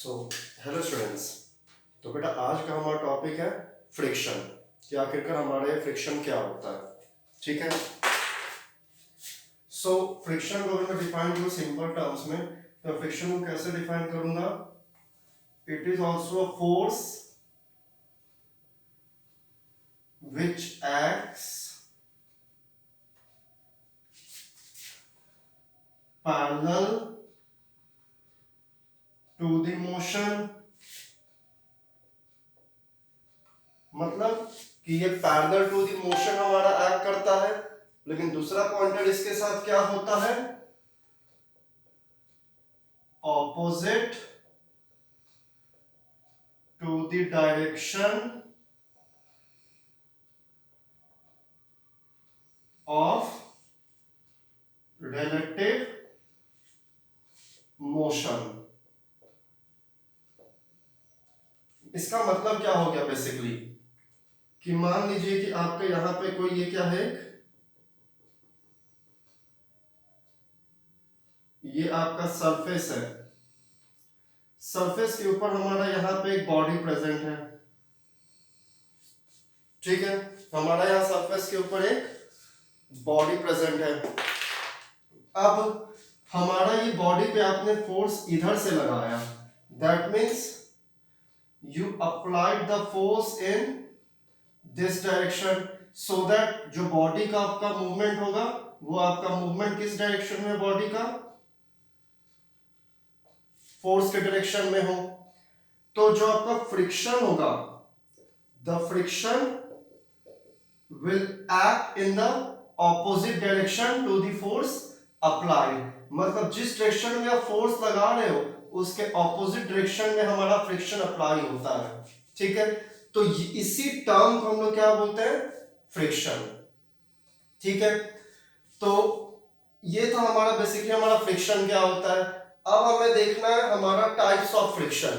So hello students. तो बेटा आज का हमारा टॉपिक है फ्रिक्शन कि आखिरकार हमारे फ्रिक्शन क्या होता है। ठीक है। सो फ्रिक्शन को अगर मैं डिफाइन करूँ सिंपल टर्म्स में तो फ्रिक्शन को कैसे डिफाइन करूंगा? It is also a force which acts parallel to the motion. मतलब कि ये पैरेलल टू द मोशन हमारा एक्ट करता है, लेकिन दूसरा पॉइंटर इसके साथ क्या होता है? Opposite to the direction of relative motion. इसका मतलब क्या हो गया बेसिकली कि मान लीजिए कि आपके यहां पे कोई ये क्या है, ये आपका सरफेस है। सरफेस के ऊपर हमारा यहां पे एक बॉडी प्रेजेंट है। ठीक है, हमारा यहां सरफेस के ऊपर एक बॉडी प्रेजेंट है। अब हमारा ये बॉडी पे आपने फोर्स इधर से लगाया, that means you applied the force in this direction, so that जो बॉडी का आपका मूवमेंट होगा वो आपका मूवमेंट किस डायरेक्शन में, बॉडी का फोर्स के डायरेक्शन में हो। तो जो आपका फ्रिक्शन होगा, the friction will act in the opposite direction to the force applied. मतलब जिस डायरेक्शन में आप फोर्स लगा रहे हो उसके ऑपोजिट डायरेक्शन में हमारा फ्रिक्शन अप्लाई होता है। ठीक है, तो इसी टर्म को हम लोग क्या बोलते हैं? फ्रिक्शन। ठीक है, तो ये था हमारा बेसिकली हमारा फ्रिक्शन क्या होता है। अब हमें देखना है हमारा types of friction.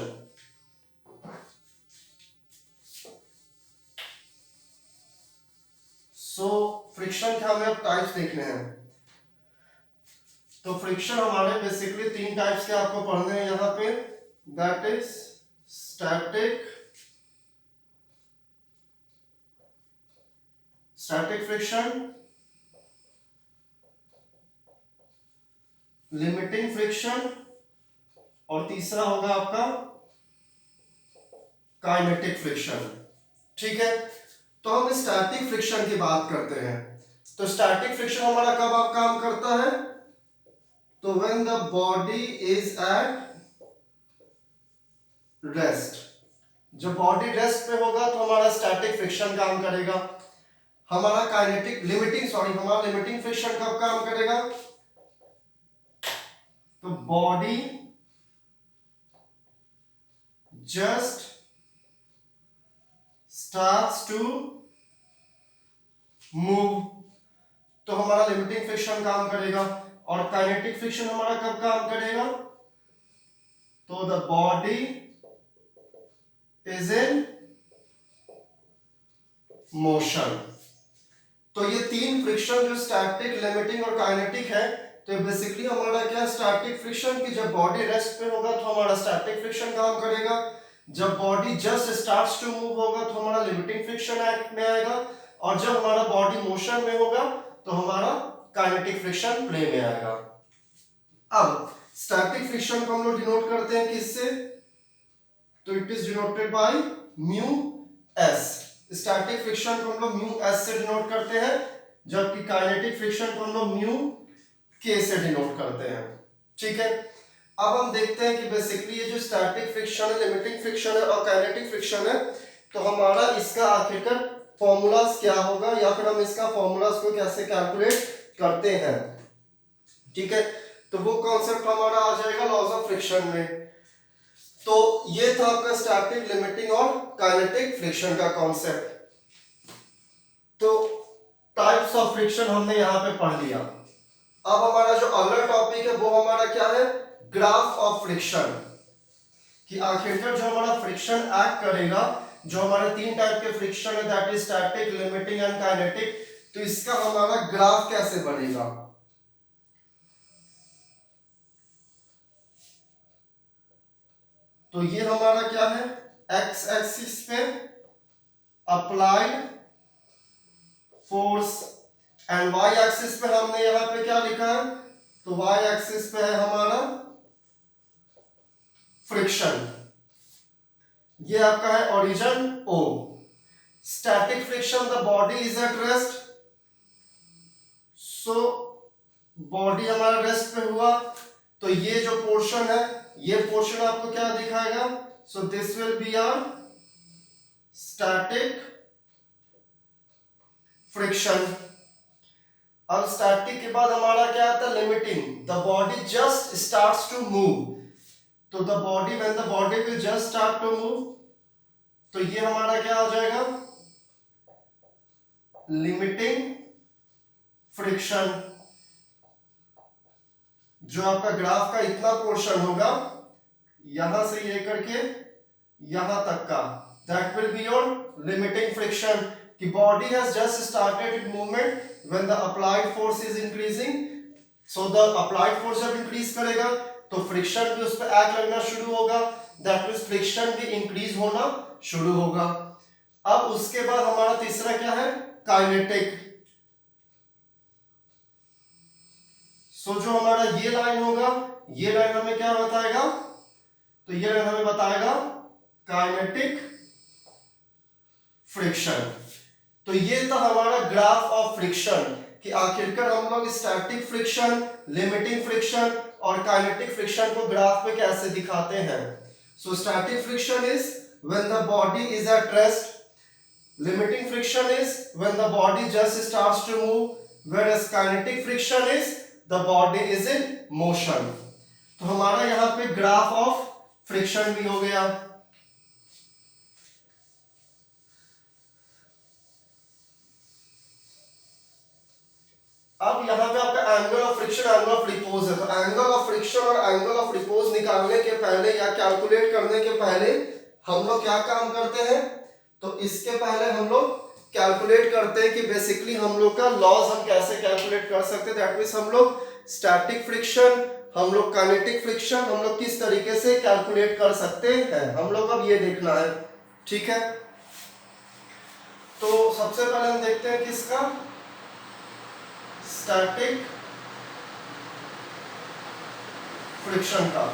So friction के हमें अब टाइप्स देखने हैं। तो फ्रिक्शन हमारे बेसिकली तीन टाइप्स के आपको पढ़ने हैं यहां पे, that is static friction, limiting friction और तीसरा होगा आपका काइनेटिक फ्रिक्शन। ठीक है, तो हम स्टैटिक फ्रिक्शन की बात करते हैं। तो स्टैटिक फ्रिक्शन हमारा कब आप काम करता है? तो when the body is at rest. जब बॉडी रेस्ट पे होगा तो हमारा स्टैटिक फ्रिक्शन काम करेगा। हमारा काइनेटिक हमारा लिमिटिंग फ्रिक्शन कब काम करेगा? तो body just starts to move, तो हमारा लिमिटिंग फ्रिक्शन काम करेगा। और काइनेटिक फ्रिक्शन हमारा कब काम करेगा? तो the body is in motion. तो ये तीन फ्रिक्शन जो स्टैटिक, लिमिटिंग और काइनेटिक है, तो बेसिकली हमारा क्या स्टैटिक फ्रिक्शन की जब बॉडी रेस्ट पे होगा तो हमारा स्टैटिक फ्रिक्शन काम करेगा। जब body just starts to move होगा तो हमारा लिमिटिंग फ्रिक्शन एक्ट में आएगा। और जब हमारा बॉडी मोशन में होगा तो हमारा काइनेटिक फ्रिक्शन प्ले में आएगा। अब स्टैटिक फ्रिक्शन को हम लोग डिनोट करते हैं किससे? तो it is denoted by mu S. Static friction को हम लोग म्यू एस से डिनोट करते हैं, जबकि काइनेटिक फ्रिक्शन को हम लोग म्यू के से डिनोट करते हैं। ठीक है, अब हम देखते हैं कि बेसिकली ये जो स्टैटिक फ्रिक्शन है, लिमिटिंग फ्रिक्शन है और काइनेटिक फ्रिक्शन है, तो हमारा इसका आखिरकार फॉर्मूलाज क्या होगा या फिर हम इसका फॉर्मूलाज को कैसे कैलकुलेट करते हैं। ठीक है, तो वो कॉन्सेप्ट हमारा आ जाएगा लॉज ऑफ फ्रिक्शन में। तो ये था आपका स्टैटिक, लिमिटिंग और काइनेटिक फ्रिक्शन का कॉन्सेप्ट। तो टाइप्स ऑफ फ्रिक्शन हमने यहां पे पढ़ लिया। अब हमारा जो अगला टॉपिक है वो हमारा क्या है? Graph of friction. कि आखिरकार जो हमारा फ्रिक्शन एक्ट करेगा, जो हमारे तीन टाइप के फ्रिक्शन है that is static, limiting and kinetic, तो इसका हमारा ग्राफ कैसे बनेगा। तो ये हमारा क्या है, एक्स एक्सिस पे applied force and Y axis पे हमने यहां पे क्या लिखा है, तो वाई एक्सिस पे है हमारा फ्रिक्शन। ये आपका है origin O. Static friction, the body is at rest, so body हमारा रेस्ट पे हुआ, तो ये जो पोर्शन है, ये पोर्शन आपको क्या दिखाएगा, so this will be our static friction. अब स्टैटिक के बाद हमारा क्या आता है, limiting, the body just starts to move, तो the body when the body will just start to move, तो ये हमारा क्या हो जाएगा, लिमिटिंग फ्रिक्शन। जो आपका ग्राफ का इतना पोर्शन होगा, यहां से लेकर के यहां तक का, that will be your limiting friction, कि body has just started it movement when the applied force is increasing, so the applied force जब इंक्रीज करेगा तो फ्रिक्शन भी उस पर एक्ट लगना शुरू होगा, दैट मींस फ्रिक्शन भी इंक्रीज होना शुरू होगा। अब उसके बाद हमारा तीसरा क्या है, काइनेटिक। सो जो हमारा ये लाइन होगा, ये लाइन हमें क्या बताएगा, तो ये लाइन हमें बताएगा काइनेटिक फ्रिक्शन। तो ये था हमारा ग्राफ ऑफ फ्रिक्शन, कि आखिरकार हम लोग स्टैटिक फ्रिक्शन, लिमिटिंग फ्रिक्शन और काइनेटिक फ्रिक्शन को ग्राफ पे कैसे दिखाते हैं। So static friction is when the body is at rest, limiting friction is when the body just starts to move, whereas kinetic friction is the body is in motion. तो हमारा यहां पे graph of friction भी हो गया। अब यहाँ पे आपका angle of friction, angle of repose है, तो एंगल ऑफ फ्रिक्शन और एंगल ऑफ रिपोज निकालने के पहले या कैलकुलेट करने के पहले हम लोग क्या काम करते हैं, तो इसके पहले हम लोग कैलकुलेट करते हैं कि बेसिकली हम लोग का लॉज हम कैसे कैलकुलेट कर सकते हैं। दैट मींस हम लोग स्टैटिक फ्रिक्शन, हम लोग काइनेटिक फ्रिक्शन हम लोग किस तरीके से कैलकुलेट कर सकते हैं, हम लोग अब ये देखना है, ठीक है। तो सबसे पहले हम देखते हैं किसका, स्टैटिक फ्रिक्शन का।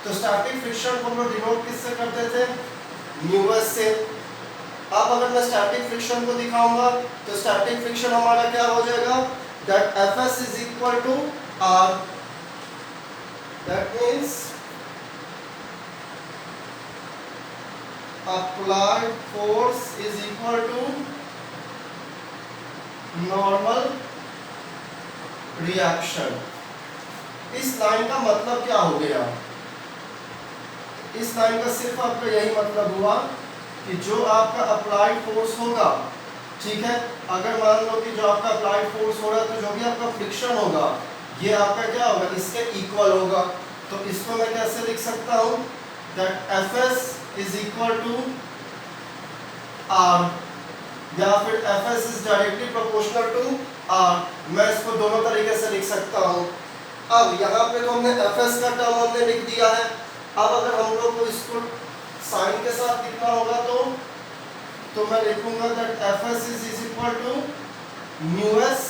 तो स्टैटिक फ्रिक्शन को हम लोग डिनोट किससे करते थे, म्यूएस से। अब अगर मैं स्टैटिक फ्रिक्शन को दिखाऊंगा तो स्टैटिक फ्रिक्शन हमारा क्या हो जाएगा, that Fs is equal to R, that means applied force is equal to normal reaction. इस लाइन का मतलब क्या हो गया, इस लाइन का सिर्फ आपका यही मतलब हुआ कि जो आपका अप्लाइड फोर्स होगा, ठीक है, अगर मान लो कि जो आपका अप्लाइड फोर्स हो रहा है तो जो भी आपका फ्रिक्शन होगा ये आपका क्या होगा, इसके इक्वल होगा। तो इसको मैं कैसे लिख सकता हूं, that Fs is equal to R, या फिर Fs is directly proportional to R। मैं इसको दोनों तरीके से लिख सकता हूं। अब यहाँ पे तो हमने Fs का टर्म हमने लिख दिया है। अब अगर हम लोग को इसको साइन के साथ लिखना होगा तो मैं लिखूंगा that Fs is equal to mu s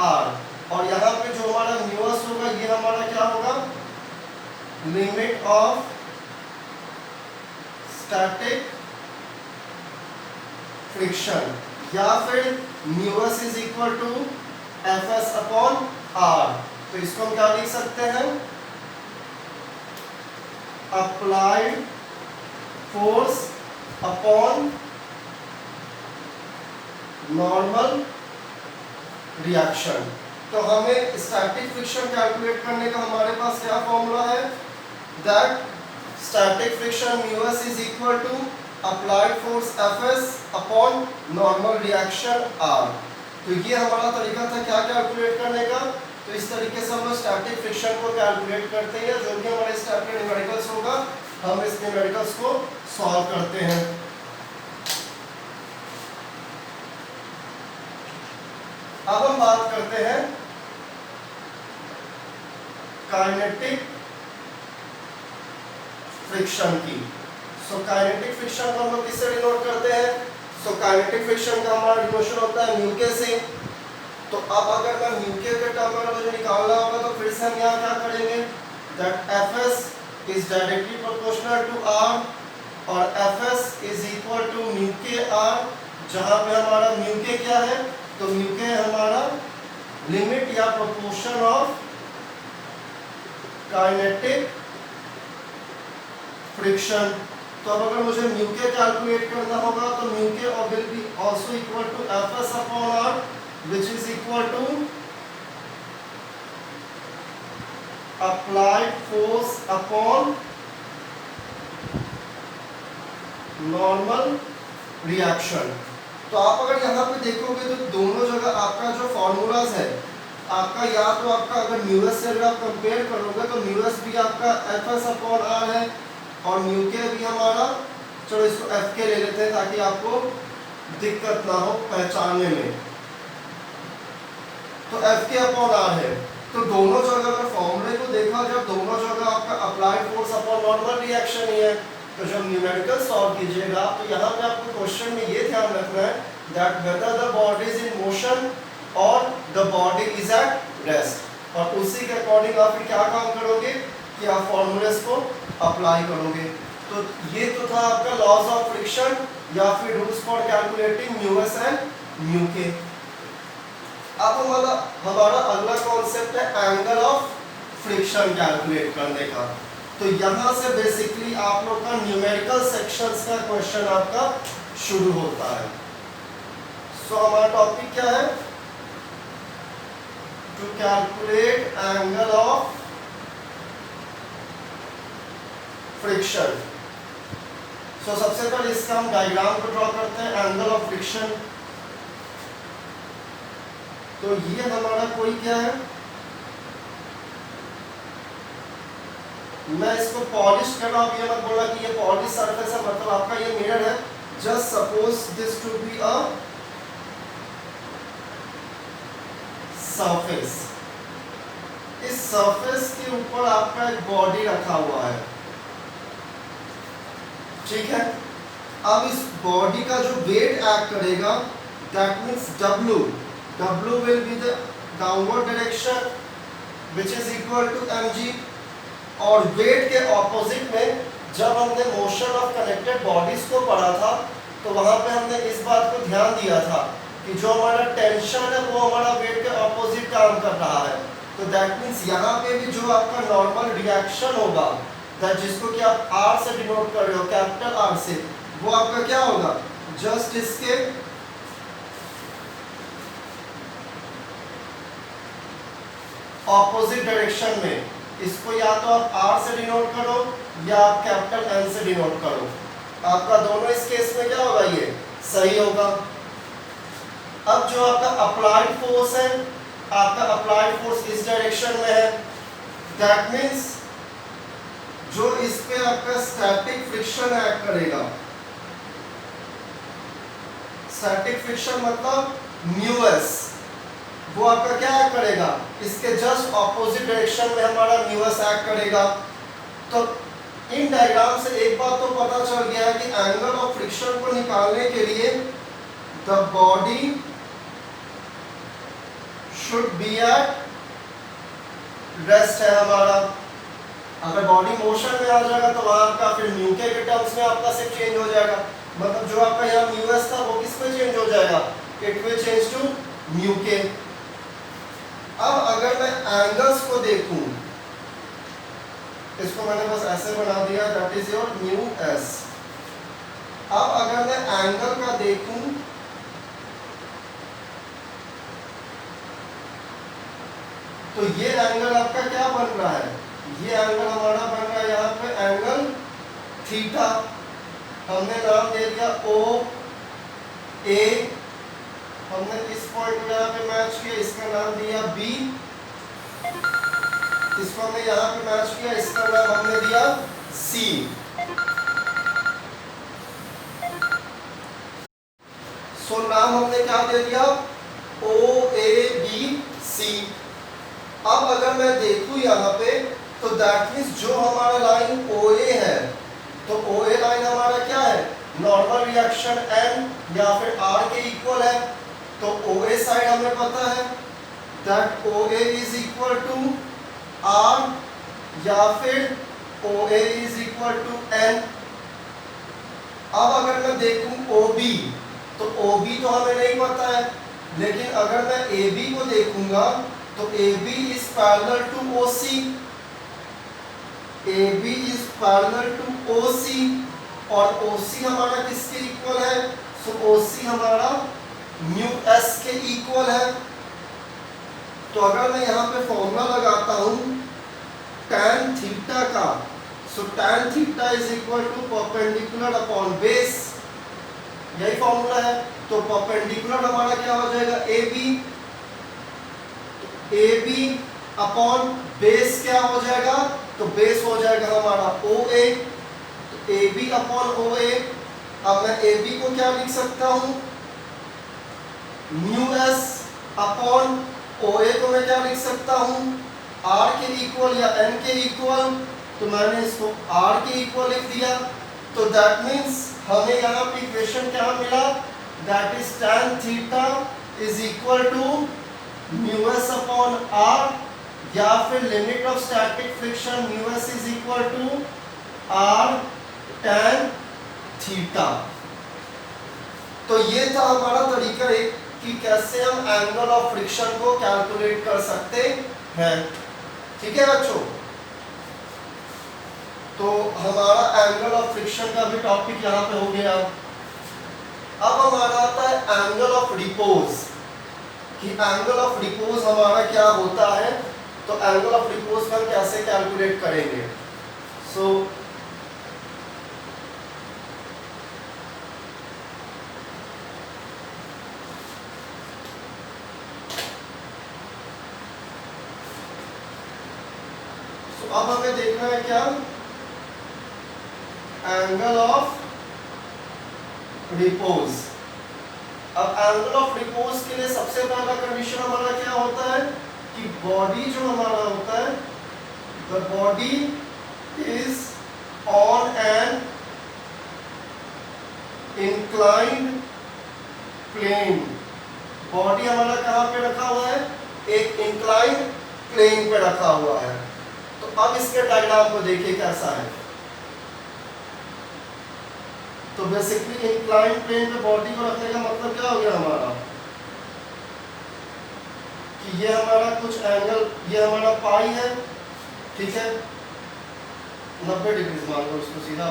R, और यहाँ पे जो हमारा म्यूएस होगा ये हमारा क्या होगा, लिमिट ऑफ स्टैटिक फ्रिक्शन, या फिर mu s is equal to Fs upon R। तो इसको हम क्या लिख सकते हैं, applied force upon normal reaction. तो हमें स्टैटिक फ्रिक्शन कैलकुलेट करने का हमारे पास क्या फॉर्मूला है, that static friction mu s is equal to applied force Fs upon normal reaction R। तो ये हमारा तरीका था क्या कैलकुलेट करने का। तो इस तरीके से हम लोग स्टैटिक फ्रिक्शन को कैलकुलेट करते हैं, जो भी हमारे स्टैटिक न्यूमेरिकल्स होगा हम इस न्यूमेरिकल्स को सॉल्व करते हैं। अब हम बात करते हैं काइनेटिक फ्रिक्शन की। सो काइनेटिक फ्रिक्शन को हम लोग किससे डिनोट करते हैं? सो काइनेटिक फ्रिक्शन का हमारा डिनोशन होता है म्यू के से। तो अब अगर मैं म्यू के टर्म में मुझे निकालना होगा तो फिर से हम यहाँ क्या करेंगे, that Fs is directly proportional to r और Fs is equal to mu के r, जहाँ पे हमारा म्यू के क्या है, तो म्यू के हमारा लिमिट या प्रोपोर्शन ऑफ काइनेटिक फ्रिक्शन। तो अब अगर मुझे म्यू के कैलकुलेट करना होगा तो mu K will be also equal to Fs upon r which is equal to applied force upon normal reaction। तो आप अगर यहाँ पे देखोगे तो दोनों जगह आपका जो फॉर्मूलाज है आपका, या तो आपका अगर म्यूएस से अगर आप कंपेयर करोगे तो म्यूएस भी आपका Fs अपॉन r है और म्यू के भी हमारा, चलो इसको एफ के ले लेते हैं ताकि आपको दिक्कत ना हो पहचानने में। तो एफ के अपॉन आर है, तो दोनों जगह अगर फॉर्मूले को देखा जाए दोनों जगह आपका applied force upon normal reaction ही है। तो जब न्यूमेरिकल सॉल्व कीजिएगा तो यहाँ पे आपको क्वेश्चन में ये ध्यान रखना है that whether the body is in motion और the body is at rest, और उसी के अकॉर्डिंग आप फिर क्या काम करोगे कि आप फॉर्मूलेस को अप्लाई करोगे। तो ये तो था आपका लॉज ऑफ फ्रिक्शन या फिर rules for calculating mu s and mu K. अब हमारा अगला कॉन्सेप्ट है एंगल ऑफ फ्रिक्शन कैलकुलेट करने का। तो यहाँ से बेसिकली आप लोग का न्यूमेरिकल सेक्शंस का क्वेश्चन आपका शुरू होता है। सो हमारा टॉपिक क्या है, to calculate angle of friction. So सबसे पहले इसका हम डायग्राम को ड्रॉ करते हैं, एंगल ऑफ फ्रिक्शन। तो ये हमारा कोई क्या है, मैं इसको पॉलिश कर रहा हूं, ये मत बोला कि ये पॉलिश सरफेस है मतलब आपका ये मिरर है। Just suppose this to be a surface. इस सरफेस के ऊपर आपका एक बॉडी रखा हुआ है, ठीक है। अब इस बॉडी का जो वेट एक्ट करेगा that means W will be the downward direction which is equal to mg। और वेट के ऑपोजिट में जब हमने मोशन ऑफ कनेक्टेड बॉडीज को पढ़ा था तो वहां पे हमने इस बात को ध्यान दिया था कि जो हमारा टेंशन है वो हमारा वेट के ऑपोजिट काम कर रहा है। तो दैट मींस यहाँ पे भी जो आपका नॉर्मल रिएक्शन होगा दैट जिसको कि आप R से डिनोट कर रहे हो, कैपिटल R से, वो आपका क्या होगा, जस्ट इसके ऑपोजिट डायरेक्शन में। इसको या तो आप R से डिनोट करो या आप कैपिटल N से डिनोट करो, आपका दोनों इस केस में क्या होगा, ये सही होगा। अब जो आपका अप्लाइड फोर्स है, आपका अप्लाइड फोर्स इस डायरेक्शन में है, दैट मींस जो इस पे आपका स्टैटिक फ्रिक्शन एक्ट करेगा, स्टैटिक फ्रिक्शन मतलब म्यूएस, वो आपका क्या एक्ट करेगा, इसके जस्ट ऑपोजिट डायरेक्शन में हमारा म्यूएस एक्ट करेगा। तो इन डायग्राम से एक बात तो पता चल गया है कि एंगल ऑफ फ्रिक्शन को निकालने के लिए the body should be at rest है हमारा। अगर बॉडी मोशन में आ जाएगा तो वहां आपका फिर म्यू के टर्म्स में आपका सिर्फ चेंज हो जाएगा, मतलब जो आपका यहाँ म्यूएस था वो किस में चेंज हो जाएगा, it will change to mu K. अब अगर मैं एंगल्स को देखूं, इसको मैंने बस ऐसे बना दिया, that is your mu S. अब अगर मैं एंगल का देखूं तो ये एंगल आपका क्या बन रहा है, ये एंगल हमारा बन रहा है यहाँ पे एंगल थीटा। हमने नाम दे दिया ओ ए, हमने इस पॉइंट को यहाँ पे मैच किया, इसका नाम दिया बी, इसको हमने यहाँ पे मैच किया, इसका नाम हमने दिया सी। सो नाम हमने क्या दे दिया, ओ ए बी सी। अब अगर मैं देखूं यहाँ पे तो दैट मीन्स जो हमारा लाइन OA है, तो OA लाइन हमारा क्या है, नॉर्मल रिएक्शन N या फिर R के इक्वल है। तो OA साइड हमें पता है that OA is equal to R या फिर OA is equal to N। अब अगर मैं देखूं OB, तो OB तो हमें नहीं पता है, लेकिन अगर मैं AB को देखूंगा तो AB is parallel to OC, AB is parallel to OC, और OC हमारा किसके इक्वल है, सो OC हमारा म्यू S के इक्वल है। तो अगर मैं यहाँ पे फॉर्मूला लगाता हूँ tan थीटा का, so tan theta is equal to perpendicular upon base, यही फॉर्मूला है। तो परपेंडिकुलर हमारा क्या हो जाएगा, AB अपॉन बेस क्या हो जाएगा, तो बेस हो जाएगा हमारा OA, तो AB अपॉन OA। अब मैं AB को क्या लिख सकता हूँ, म्यू S अपॉन OA को मैं क्या लिख सकता हूँ, R के इक्वल या N के इक्वल, तो मैंने इसको R के इक्वल लिख दिया। तो दैट मीन्स हमें यहाँ पे इक्वेशन क्या मिला, that is tan theta is equal to mu S upon R, या फिर limit of static friction mu S is equal to R tan theta. तो ये था हमारा तरीका एक कि कैसे हम एंगल ऑफ फ्रिक्शन को कैलकुलेट कर सकते हैं। ठीक है बच्चों, तो हमारा एंगल ऑफ फ्रिक्शन का भी टॉपिक यहाँ पे हो गया। अब हमारा आता है एंगल ऑफ रिपोज, कि एंगल ऑफ रिपोज हमारा क्या होता है, तो एंगल ऑफ रिपोज का कैसे कैलकुलेट करेंगे। सो अब हमें देखना है क्या, एंगल ऑफ रिपोज। अब एंगल ऑफ रिपोज के लिए सबसे पहला कंडीशन हमारा क्या होता है कि बॉडी जो हमारा होता है, the body is on an inclined plane. Body हमारा कहाँ पे रखा हुआ है, एक इंक्लाइंड प्लेन पे रखा हुआ है। तो अब इसके डायग्राम को देखिए कैसा है। तो बेसिकली इंक्लाइंड प्लेन पे बॉडी को रखने का मतलब क्या हो गया हमारा, कि ये हमारा कुछ एंगल, ये हमारा पाई है, ठीक है, 90 डिग्री मान लो इसको, सीधा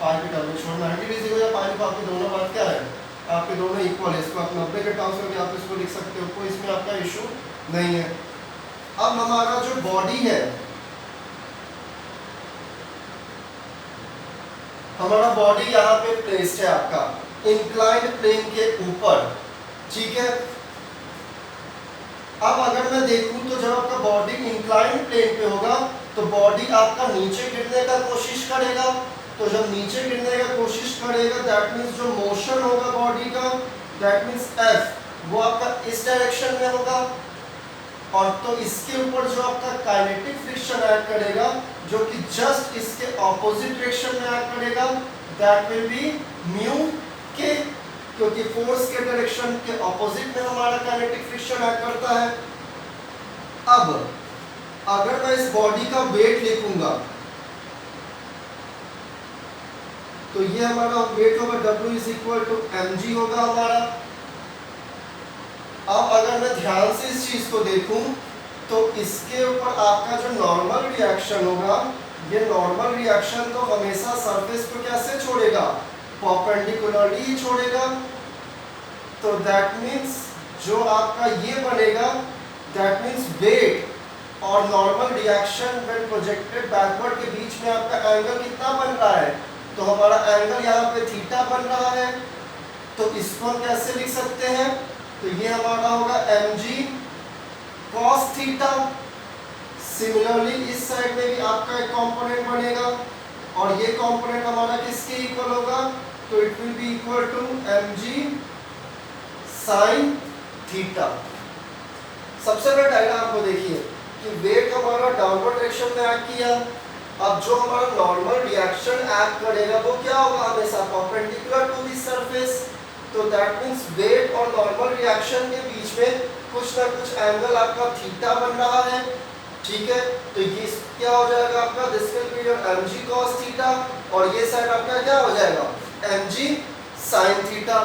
पाई के टर्म में छोड़ना 90 डिग्री हो या पाई को, आपकी दोनों बात क्या है, आपके दोनों इक्वल है। इसको आप 90 के टर्म्स में भी आप इसको लिख सकते हो, कोई इसमें आपका इशू नहीं है। अब हमारा जो बॉडी है, हमारा बॉडी यहाँ पे प्लेस्ड है आपका इंक्लाइंड प्लेन के ऊपर, ठीक है। अब अगर मैं देखूं तो जब आपका बॉडी इंक्लाइंड प्लेन पे होगा तो बॉडी आपका नीचे गिरने का कोशिश करेगा। तो जब नीचे गिरने का कोशिश करेगा दैट मीन्स जो मोशन होगा बॉडी का, दैट मीन्स F, वो आपका इस डायरेक्शन में होगा। और तो इसके ऊपर जो आपका काइनेटिक फ्रिक्शन ऐड करेगा, जो कि जस्ट इसके ऑपोजिट डायरेक्शन में ऐड करेगा, दैट विल बी म्यू के, क्योंकि फोर्स के डायरेक्शन के ऑपोजिट में हमारा काइनेटिक फ्रिक्शन ऐड करता है। अब अगर मैं इस बॉडी का वेट लिखूंगा तो ये हमारा वेट होगा W is equal to mg होगा हमारा। अब अगर मैं ध्यान से इस चीज को देखूं तो इसके ऊपर आपका जो नॉर्मल रिएक्शन होगा, ये नॉर्मल रिएक्शन तो हमेशा सरफेस को कैसे छोड़ेगा, परपेंडिकुलरली ही छोड़ेगा। तो दैट मीन्स जो आपका ये बनेगा, दैट मीन्स वेट और normal reaction when projected backward के बीच में आपका एंगल कितना बन रहा है, तो हमारा एंगल यहाँ पे थीटा बन रहा है। तो इसको हम कैसे लिख सकते हैं, तो ये हमारा होगा mg cos थीटा। सिमिलरली इस साइड में भी आपका एक कंपोनेंट बनेगा और ये कंपोनेंट हमारा किसके इक्वल होगा, तो it will be equal to mg sin theta. सबसे पहले डायग्राम को देखिए, कि वेट हमारा डाउनवर्ड डायरेक्शन में एक्ट किया, अब जो हमारा नॉर्मल रिएक्शन एक्ट करेगा वो क्या होगा, हमेशा परपेंडिकुलर टू द सरफेस। तो दैट मींस वेट और नॉर्मल रिएक्शन के बीच में कुछ ना कुछ एंगल आपका थीटा बन रहा है, ठीक है। तो ये क्या हो जाएगा आपका, this will be your mg cos theta, और ये साइड आपका क्या हो जाएगा, mg sin थीटा।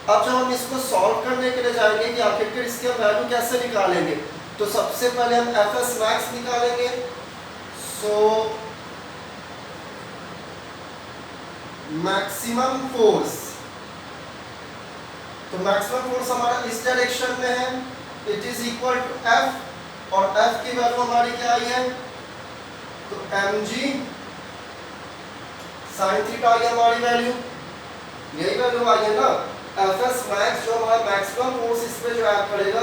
अब जब हम इसको सॉल्व करने के लिए जाएंगे कि आखिरकार इसके वैल्यू कैसे निकालेंगे, तो सबसे पहले हम fs max निकालेंगे। सो मैक्सिमम फोर्स, तो मैक्सिमम फोर्स हमारा इस डायरेक्शन में है, it is equal to F, और F की वैल्यू हमारी क्या आई है, तो mg sin थीटा आई हमारी वैल्यू, यही वैल्यू आई है ना। Fs max जो हमारा मैक्सिमम फोर्स इस पे जो एक्ट करेगा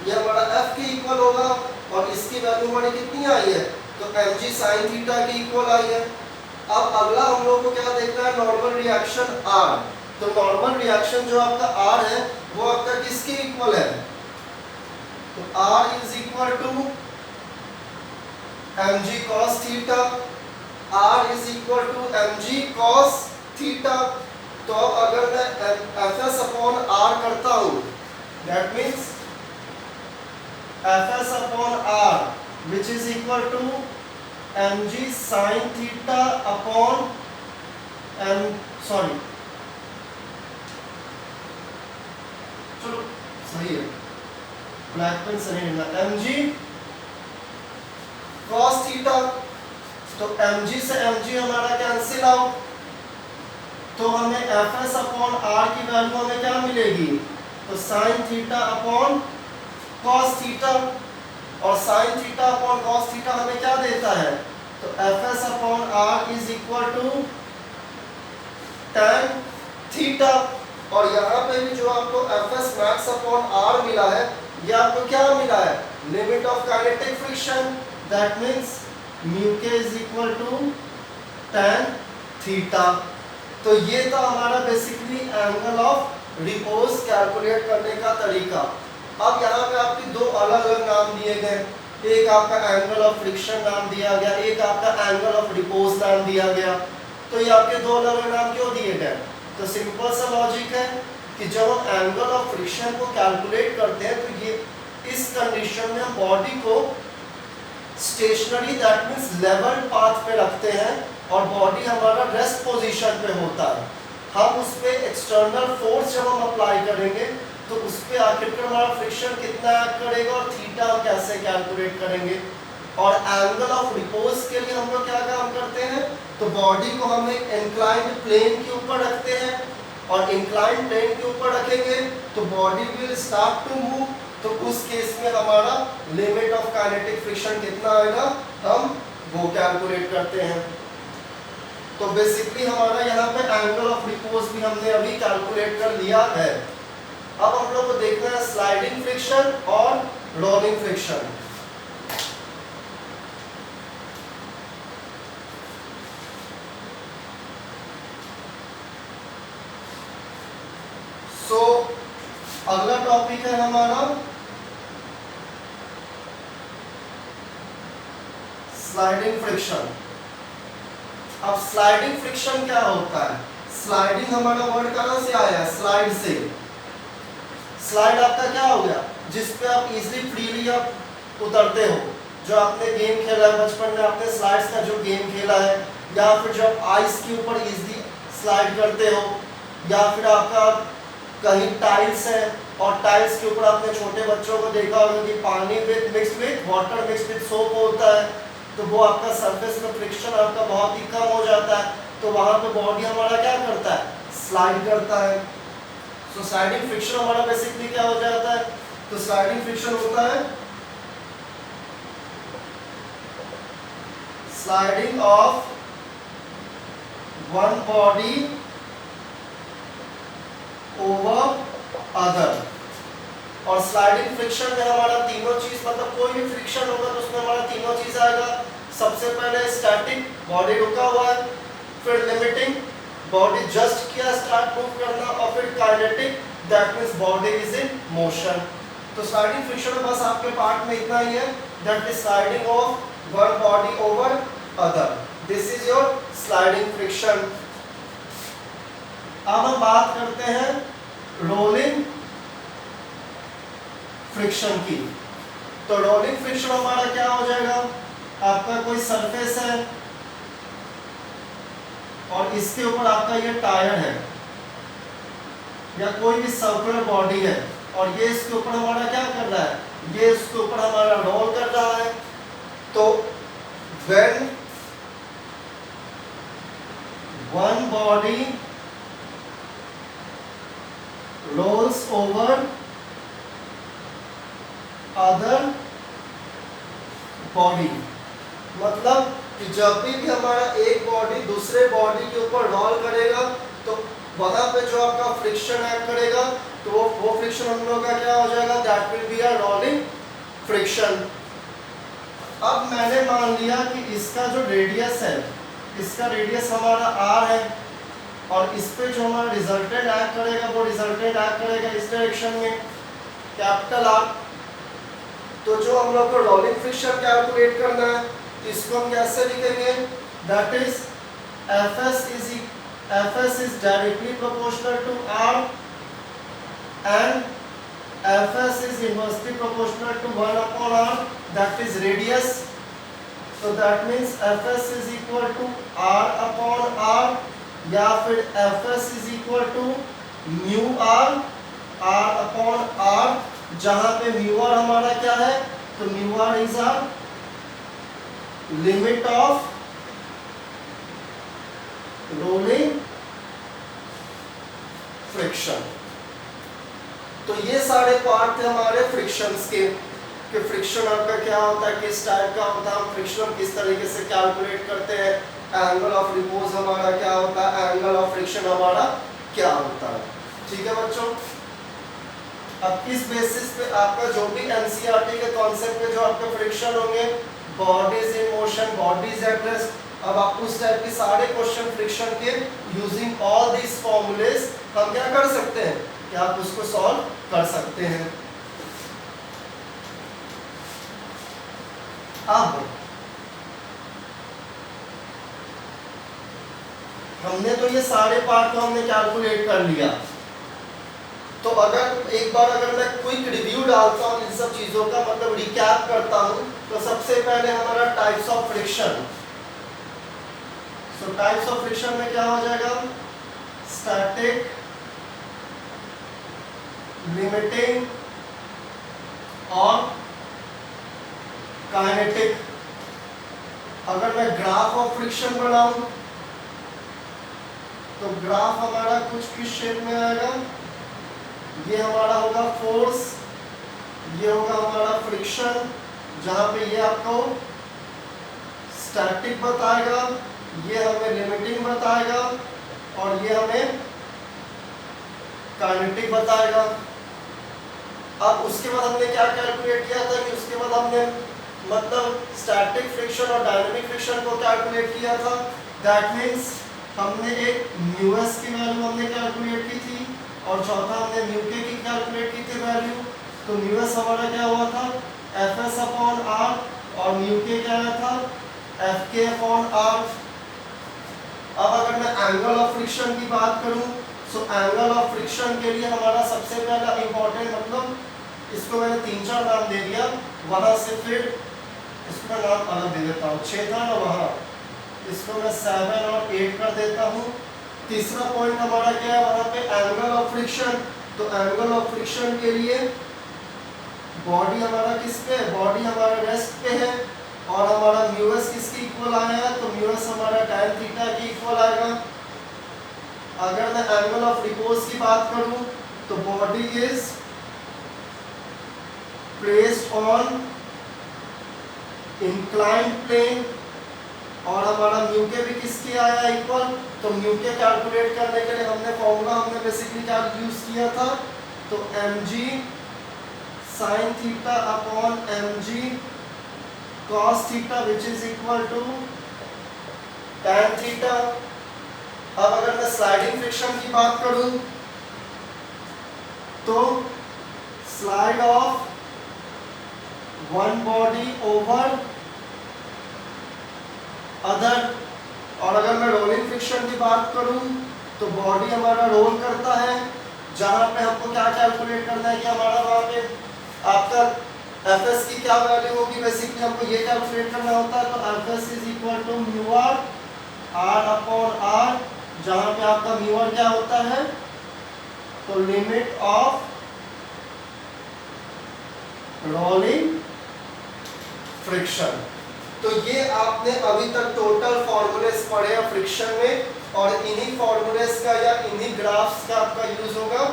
ये हमारा F के इक्वल होगा, और इसकी वैल्यू हमारी कितनी आई है, तो mg sin थीटा के इक्वल आई है। अब अगला हम लोग को क्या देखना है, नॉर्मल रिएक्शन R। तो नॉर्मल रिएक्शन जो आपका R है वो आपका किसके इक्वल है, तो R is equal to mg cos theta, R is equal to mg cos theta. तो अब अगर मैं Fs अपॉन R करता हूं, that means Fs upon R which is equal to mg sin theta upon चलो सही है, ब्लैक पेन सही है ना, mg cos थीटा। तो mg से mg हमारा कैंसिल आउट, तो हमें Fs अपॉन R की वैल्यू हमें क्या मिलेगी, तो sin theta upon cos theta, और sin theta upon cos theta हमें क्या देता है, तो Fs upon R is equal to tan theta. और यहाँ पे भी जो आपको Fs max अपॉन R मिला है, ये आपको क्या मिला है, limit of kinetic friction, that means mu k is equal to tan theta. तो ये था हमारा basically angle of repose calculate करने का तरीका। अब यहाँ पे आपके दो अलग अलग नाम दिए गए, एक आपका एंगल ऑफ फ्रिक्शन नाम दिया गया, एक आपका एंगल ऑफ रिपोज नाम दिया गया। तो ये आपके दो अलग अलग नाम क्यों दिए गए, तो सिंपल सा लॉजिक है कि जब हम एंगल ऑफ फ्रिक्शन को कैलकुलेट करते हैं तो ये इस कंडीशन में हम बॉडी को stationary that means level path पे रखते हैं, और बॉडी हमारा रेस्ट पोजीशन पे होता है। हम उस पे एक्सटर्नल फोर्स जब हम अप्लाई करेंगे तो उस पे आखिरकार हमारा फ्रिक्शन कितना एक्ट करेगा, और थीटा हम कैसे कैलकुलेट करेंगे। और एंगल ऑफ रिपोज के लिए हम लोग क्या काम करते हैं, तो बॉडी को हम एक इंक्लाइंड प्लेन के ऊपर रखते हैं, और इंक्लाइंड प्लेन के ऊपर रखेंगे तो body will start to move. तो उस केस में हमारा लिमिट ऑफ काइनेटिक फ्रिक्शन कितना आएगा, हम वो कैलकुलेट करते हैं। तो बेसिकली हमारा यहाँ पे एंगल ऑफ रिपोज भी हमने अभी कैलकुलेट कर लिया है। अब हम लोग को देखना है स्लाइडिंग फ्रिक्शन और रोलिंग फ्रिक्शन। सो अगला टॉपिक है हमारा स्लाइडिंग फ्रिक्शन। अब स्लाइडिंग फ्रिक्शन क्या होता है, स्लाइडिंग हमारा वर्ड कहां से आया है, स्लाइड से। स्लाइड आपका क्या हो गया, जिस पे आप इजीली फ्रीली आप उतरते हो। जो आपने गेम खेला है बचपन में, आपने स्लाइड्स का जो गेम खेला है, या फिर जो आप आइस के ऊपर इजीली स्लाइड करते हो, या फिर आपका कहीं टाइल्स है और टाइल्स के ऊपर आपने छोटे बच्चों को देखा होगा कि पानी mix with water mix with soap होता है, तो वो आपका सरफेस में फ्रिक्शन आपका बहुत ही कम हो जाता है, तो वहां पे बॉडी हमारा क्या करता है, स्लाइड करता है। सो स्लाइडिंग फ्रिक्शन हमारा बेसिकली क्या हो जाता है, तो स्लाइडिंग फ्रिक्शन होता है sliding of one body over other. और स्लाइडिंग फ्रिक्शन में हमारा तीनों चीज, मतलब कोई भी फ्रिक्शन होगा तो उसमें हमारा तीनों चीज आएगा। सबसे पहले स्टैटिक, बॉडी रुका हुआ है, फिर लिमिटिंग, बॉडी जस्ट किया स्टार्ट मूव करना, और फिर kinetic, that means body is in motion. तो स्लाइडिंग फ्रिक्शन में बस आपके पार्ट में इतना ही है that is sliding of one body over other. This is your sliding friction. अब हम बात करते हैं रोलिंग फ्रिक्शन की। तो रोलिंग फ्रिक्शन हमारा क्या हो जाएगा, आपका कोई सरफेस है और इसके ऊपर आपका ये टायर है या कोई भी सर्कुलर बॉडी है और ये इसके ऊपर हमारा क्या कर रहा है, ये इसके ऊपर हमारा रोल कर रहा है। तो when one body rolls over other body, मतलब कि जब भी हमारा एक बॉडी दूसरे बॉडी के ऊपर रोल करेगा तो वहां पे जो आपका फ्रिक्शन एक्ट करेगा तो वो फ्रिक्शन हम लोग का क्या हो जाएगा, that will be a rolling friction. अब मैंने मान लिया कि इसका जो रेडियस है, इसका रेडियस हमारा r है और इस पे जो हमारा रिजल्टेंट एक्ट करेगा वो रिजल्टेंट एक्ट करेगा इस डायरेक्शन में, कैपिटल R। तो जो हम लोग को रोलिंग फ्रिक्शन कैलकुलेट करना है तो इसको हम कैसे लिखेंगे, that is Fs is directly proportional to R and Fs is inversely proportional to 1 upon R, that is radius. So that means Fs is equal to R upon R या फिर Fs is equal to mu R upon R, जहां पे mu R हमारा क्या है, तो mu R is a limit of rolling friction. तो ये सारे पार्ट थे हमारे फ्रिक्शंस के, कि फ्रिक्शन आपका क्या होता है, किस टाइप का होता है, हम फ्रिक्शन किस तरीके से कैलकुलेट करते हैं, एंगल ऑफ रिपोज हमारा क्या होता है, एंगल ऑफ फ्रिक्शन हमारा क्या होता है। ठीक है बच्चों, अब इस बेसिस पे आपका जो भी एनसीईआरटी के कॉन्सेप्ट पे जो आपके फ्रिक्शन होंगे, bodies in motion, bodies at rest, अब आप उस टाइप के सारे क्वेश्चन फ्रिक्शन के यूजिंग ऑल दिस फॉर्मूलेज हम क्या कर सकते हैं कि आप उसको सॉल्व कर सकते हैं। अब हमने तो ये सारे पार्ट को हमने कैलकुलेट कर लिया, तो अगर एक बार अगर मैं क्विक रिव्यू डालता हूँ इन सब चीजों का, मतलब रिकैप करता हूँ, तो सबसे पहले हमारा types of friction. So types of friction में क्या हो जाएगा, स्टैटिक, लिमिटिंग और काइनेटिक। अगर मैं ग्राफ ऑफ फ्रिक्शन बनाऊं तो ग्राफ हमारा कुछ किस शेप में आएगा, ये हमारा होगा फोर्स, ये होगा हमारा फ्रिक्शन, जहां पे ये आपको स्टैटिक बताएगा, ये हमें लिमिटिंग बताएगा और ये हमें काइनेटिक बताएगा। अब उसके बाद हमने क्या कैलकुलेट किया था कि उसके बाद हमने मतलब स्टैटिक फ्रिक्शन और डायनामिक फ्रिक्शन को कैलकुलेट किया था। दैट मींस हमने एक म्यूएस की वैल्यू हमने कैलकुलेट की थी और चौथा हमने म्यू के की कैलकुलेट की थी वैल्यू। तो म्यूएस हमारा क्या हुआ था, एफएस अपॉन आर, और म्यू के क्या आया था, एफ के अपॉन आर। अब अगर मैं एंगल ऑफ फ्रिक्शन की बात करूं, सो एंगल ऑफ फ्रिक्शन के लिए हमारा सबसे पहला इंपॉर्टेंट, मतलब इसको मैंने 3-4 नाम दे दिया, वहां से फिर इसका नाम अलग दे देता हूँ। 6 था ना वहाँ, इसको मैं 7 और 8 कर देता हूँ। तीसरा पॉइंट हमारा क्या है वहाँ पे, एंगल ऑफ फ्रिक्शन। तो एंगल ऑफ फ्रिक्शन के लिए बॉडी हमारा किस पे है, बॉडी हमारा रेस्ट पे है और हमारा म्यूएस किसकी इक्वल आया है, तो म्यूएस हमारा tan थीटा की इक्वल आएगा। अगर मैं एंगल ऑफ रिपोज की बात करूं तो body is placed on inclined plane और हमारा म्यू के भी किसकी आया इक्वल। तो म्यू के कैलकुलेट करने के लिए हमने फॉर्मूला हमने बेसिकली क्या यूज किया था, तो mg sin theta upon mg cos theta which is equal to tan theta. अब अगर मैं स्लाइडिंग फ्रिक्शन की बात करूं तो slide of one body over other. और अगर मैं रोलिंग फ्रिक्शन की बात करूं तो बॉडी हमारा रोल करता है, जहां पे हमको क्या कैलकुलेट करना है कि हमारा वहां पे आपका Fs की क्या वैल्यू होगी, बेसिकली हमको ये कैलकुलेट करना होता है। तो Fs is equal to mu R upon R, जहां पे आपका म्यू आर क्या होता है, तो लिमिट ऑफ रोलिंग फ्रिक्शन। तो ये आपने अभी तक टोटल फॉर्मूलेस पढ़े हैं फ्रिक्शन में, और इन्हीं फॉर्मूलेस का या इन्हीं ग्राफ्स का आपका यूज होगा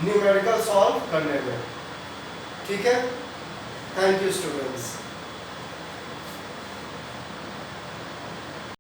न्यूमेरिकल सॉल्व करने में। ठीक है, थैंक यू स्टूडेंट्स।